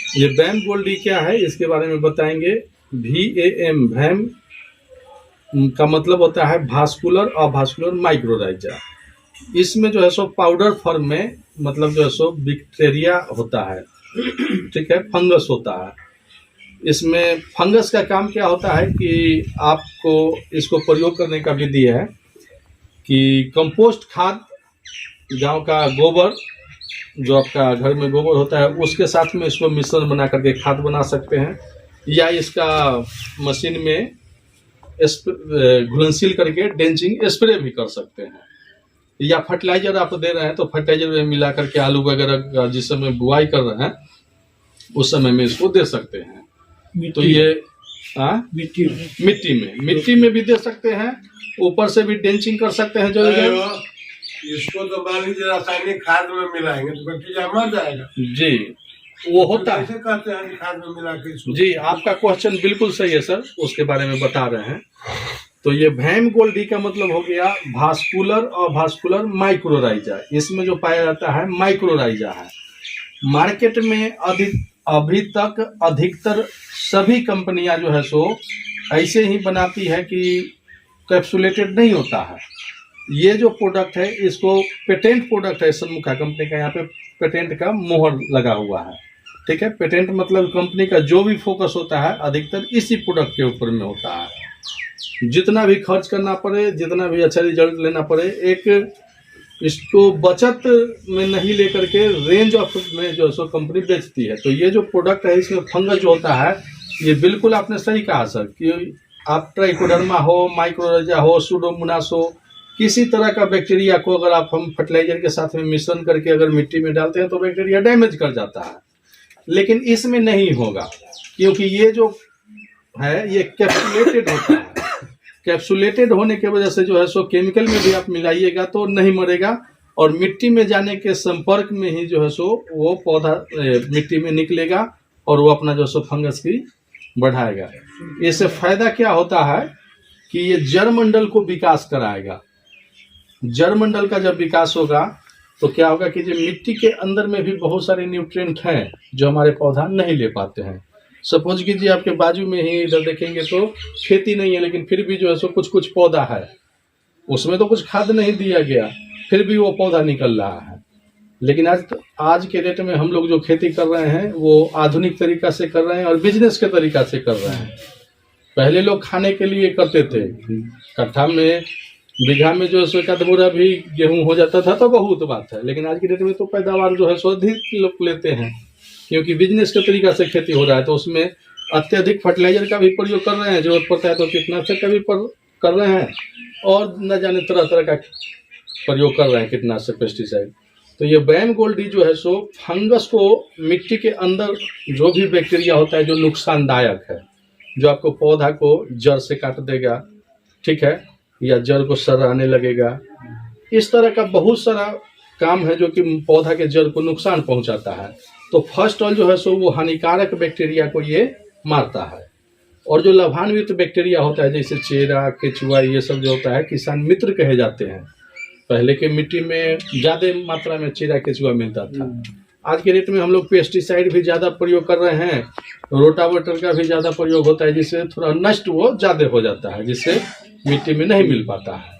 ये वैम gold D क्या है इसके बारे में बताएंगे। VAM वैम का मतलब होता है भास्कुलर और भास्कुलर माइक्रोराइजा। इसमें जो है सो पाउडर फॉर्म में मतलब जो है सो बैक्टीरिया होता है, ठीक है, फंगस होता है। इसमें फंगस का काम क्या होता है कि आपको इसको प्रयोग करने का विधि है कि कंपोस्ट खाद, गांव का गोबर जो आपका घर में गोबर होता है उसके साथ में इसको मिश्रण बना करके खाद बना सकते हैं, या इसका मशीन में घुलनशील करके डेंचिंग स्प्रे भी कर सकते हैं, या फर्टिलाइजर आप दे रहे हैं तो फर्टिलाइजर में मिला करके आलू वगैरह जिस समय बुआई कर रहे हैं उस समय में इसको दे सकते हैं। तो ये मिट्टी में भी दे सकते हैं, ऊपर से भी डेंचिंग कर सकते हैं। जो इसको तो मान लीजिए रासायनिक खाद में मिलाएंगे तो बैक्टीरिया मर जाएगा। जी वो होता है, कैसे कहते हैं खाद में मिला के इसको? जी आपका क्वेश्चन बिल्कुल सही है सर, उसके बारे में बता रहे हैं। तो ये वैम गोल्ड डी का मतलब हो गया भास्कुलर और भास्कुलर माइक्रोराइजा। इसमें जो पाया जाता है माइक्रोराइजा है। मार्केट में अभी तक अधिकतर सभी कंपनियां जो है सो ऐसे ही बनाती है कि कैप्सुलेटेड नहीं होता है। ये जो प्रोडक्ट है इसको पेटेंट प्रोडक्ट है सन्मुखा कंपनी का, यहाँ पे पेटेंट का मोहर लगा हुआ है, ठीक है। पेटेंट मतलब कंपनी का जो भी फोकस होता है अधिकतर इसी प्रोडक्ट के ऊपर में होता है। जितना भी खर्च करना पड़े, जितना भी अच्छा रिजल्ट लेना पड़े, एक इसको बचत में नहीं लेकर के रेंज ऑफ में जो सो कंपनी बेचती है। तो ये जो प्रोडक्ट है इसमें फंगस जो होता है, ये बिल्कुल आपने सही कहा सर कि आप ट्राइकोडर्मा हो, माइक्रोराइजा हो, सूडोमोनास हो, किसी तरह का बैक्टीरिया को अगर आप हम फर्टिलाइजर के साथ में मिश्रण करके अगर मिट्टी में डालते हैं तो बैक्टीरिया डैमेज कर जाता है। लेकिन इसमें नहीं होगा क्योंकि ये जो है ये कैप्सुलेटेड होता है। कैप्सुलेटेड होने की वजह से जो है सो केमिकल में भी आप मिलाइएगा तो नहीं मरेगा, और मिट्टी में जाने के संपर्क में ही जो है सो वो पौधा मिट्टी में निकलेगा और वो अपना जो सो फंगस की बढ़ाएगा। इससे फायदा क्या होता है कि ये जड़ मंडल को विकास कराएगा। जड़ मंडल का जब विकास होगा तो क्या होगा कि जो मिट्टी के अंदर में भी बहुत सारे न्यूट्रिएंट हैं जो हमारे पौधा नहीं ले पाते हैं। सपोज कीजिए आपके बाजू में ही इधर देखेंगे तो खेती नहीं है, लेकिन फिर भी जो है सो कुछ कुछ पौधा है, उसमें तो कुछ खाद नहीं दिया गया, फिर भी वो पौधा निकल रहा है। लेकिन आज के डेट में हम लोग जो खेती कर रहे हैं वो आधुनिक तरीका से कर रहे हैं और बिजनेस के तरीका से कर रहे हैं। पहले लोग खाने के लिए करते थे, कट्ठा में बीघा में जो है सो एकाध बोरा भी गेहूं हो जाता था तो बहुत बात है। लेकिन आज की डेट में तो पैदावार जो है सो अधिक लोग लेते हैं क्योंकि बिजनेस के तरीका से खेती हो रहा है। तो उसमें अत्यधिक फर्टिलाइजर का भी प्रयोग कर रहे हैं, जरूरत पड़ता है तो कीटनाशक का भी कर रहे हैं, और न जाने तरह तरह का प्रयोग कर रहे हैं कीटनाशक, पेस्टिसाइड। तो ये वैम गोल्ड डी जो है सो फंगस को मिट्टी के अंदर जो भी बैक्टीरिया होता है जो नुकसानदायक है, जो आपको पौधा को जड़ से काट देगा, ठीक है, या जड़ को सराहने लगेगा, इस तरह का बहुत सारा काम है जो कि पौधा के जड़ को नुकसान पहुंचाता है। तो फर्स्ट ऑल जो है सो वो हानिकारक बैक्टीरिया को ये मारता है, और जो लाभान्वित बैक्टीरिया होता है जैसे चेरा, केचुआ, ये सब जो होता है किसान मित्र कहे जाते हैं। पहले के मिट्टी में ज़्यादा मात्रा में चेरा केचुआ मिलता था। आज के डेट में हम लोग पेस्टिसाइड भी ज़्यादा प्रयोग कर रहे हैं, रोटावेटर का भी ज़्यादा प्रयोग होता है, जिससे थोड़ा नष्ट वो ज़्यादा हो जाता है, जिससे मिट्टी में नहीं मिल पाता है।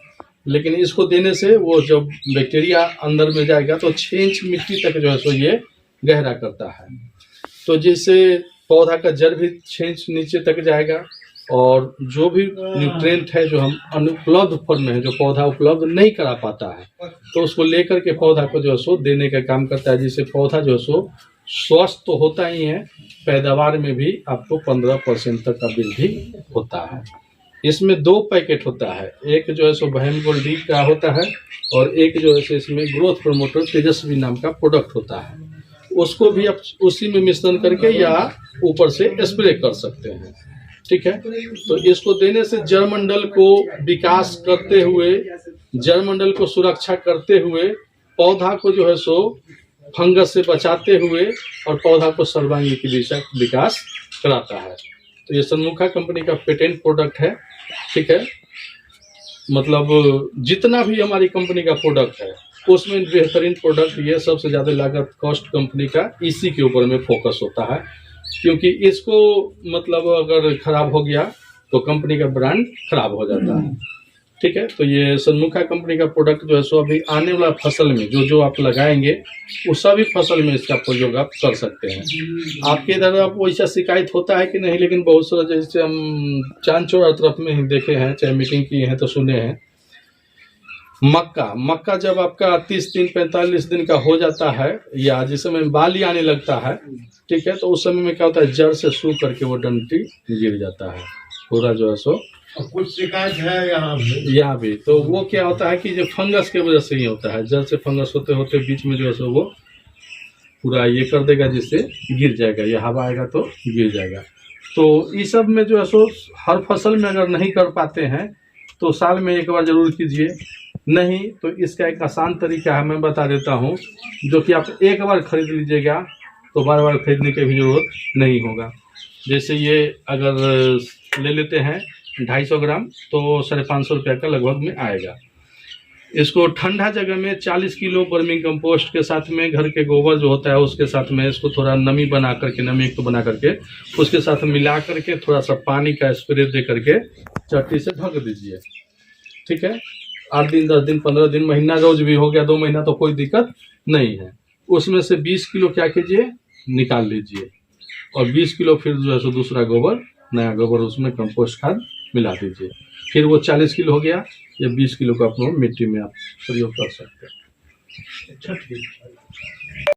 लेकिन इसको देने से वो जब बैक्टीरिया अंदर में जाएगा तो 6 इंच मिट्टी तक जो है सो ये गहरा करता है, तो जिससे पौधा का जड़ भी 6 इंच नीचे तक जाएगा, और जो भी न्यूट्रिएंट है जो हम अनुपलब्ध फॉर्म में है, जो पौधा उपलब्ध नहीं करा पाता है, तो उसको लेकर के पौधा को जो है सो देने का काम करता है, जिससे पौधा जो है सो स्वस्थ तो होता ही है, पैदावार में भी आपको 15% तक का वृद्धि होता है। इसमें 2 पैकेट होता है, एक जो है सो वैम गोल्ड डी का होता है और एक जो है सो इसमें ग्रोथ प्रमोटर तेजस्वी नाम का प्रोडक्ट होता है। उसको भी आप उसी में मिश्रण करके या ऊपर से स्प्रे कर सकते हैं, ठीक है। तो इसको देने से जड़मंडल को विकास करते हुए, जड़मंडल को सुरक्षा करते हुए, पौधा को जो है सो फंगस से बचाते हुए और पौधा को सर्वांगीण विकास कराता है। तो ये सन्मुखा कंपनी का पेटेंट प्रोडक्ट है, ठीक है। मतलब जितना भी हमारी कंपनी का प्रोडक्ट है उसमें बेहतरीन प्रोडक्ट ये सबसे ज़्यादा लागत कॉस्ट कंपनी का इसी के ऊपर में फोकस होता है, क्योंकि इसको मतलब अगर ख़राब हो गया तो कंपनी का ब्रांड खराब हो जाता है। ठीक है, तो ये सन्मुखा कंपनी का प्रोडक्ट जो है सो अभी आने वाला फसल में जो आप लगाएंगे उस सभी फसल में इसका प्रयोग आप कर सकते हैं। आपके इधर आप वैसा शिकायत होता है कि नहीं, लेकिन बहुत सारा जैसे हम चांदचौड़ा तरफ में ही देखे हैं, चाहे मीटिंग किए हैं तो सुने हैं, मक्का जब आपका 30 दिन 45 दिन का हो जाता है या जिस समय बाली आने लगता है, ठीक है, तो उस समय में क्या होता है, जड़ से सूख करके वो डंटी गिर जाता है पूरा जो है सो। कुछ शिकायत है यहाँ भी तो वो क्या होता है कि जो फंगस के वजह से ही होता है, जड़ से फंगस होते होते बीच में जो है सो वो पूरा ये कर देगा जिससे गिर जाएगा, या हवा आएगा तो गिर जाएगा। तो इस सब में जो है सो हर फसल में अगर नहीं कर पाते हैं तो साल में एक बार जरूर कीजिए, नहीं तो इसका एक आसान तरीका है, मैं बता देता हूँ, जो कि आप एक बार खरीद लीजिएगा तो बार बार खरीदने की भी जरूरत नहीं होगा। जैसे ये अगर ले लेते हैं 250 ग्राम तो 550 रुपये का लगभग में आएगा। इसको ठंडा जगह में 40 किलो वर्मिंग कंपोस्ट के साथ में घर के गोबर जो होता है उसके साथ में इसको थोड़ा नमी युक्त बना करके उसके साथ मिला करके थोड़ा सा पानी का स्प्रे दे करके चट्टी से ढक दीजिए। ठीक है, 8 दिन 10 दिन 15 दिन महीना रोज भी हो गया, 2 महीना तो कोई दिक्कत नहीं है। उसमें से 20 किलो क्या कीजिए, निकाल लीजिए और 20 किलो फिर जो है सो दूसरा गोबर, नया गोबर उसमें कंपोस्ट खाद मिला दीजिए। फिर वो 40 किलो हो गया, या 20 किलो का अपना मिट्टी में आप प्रयोग कर सकते हैं।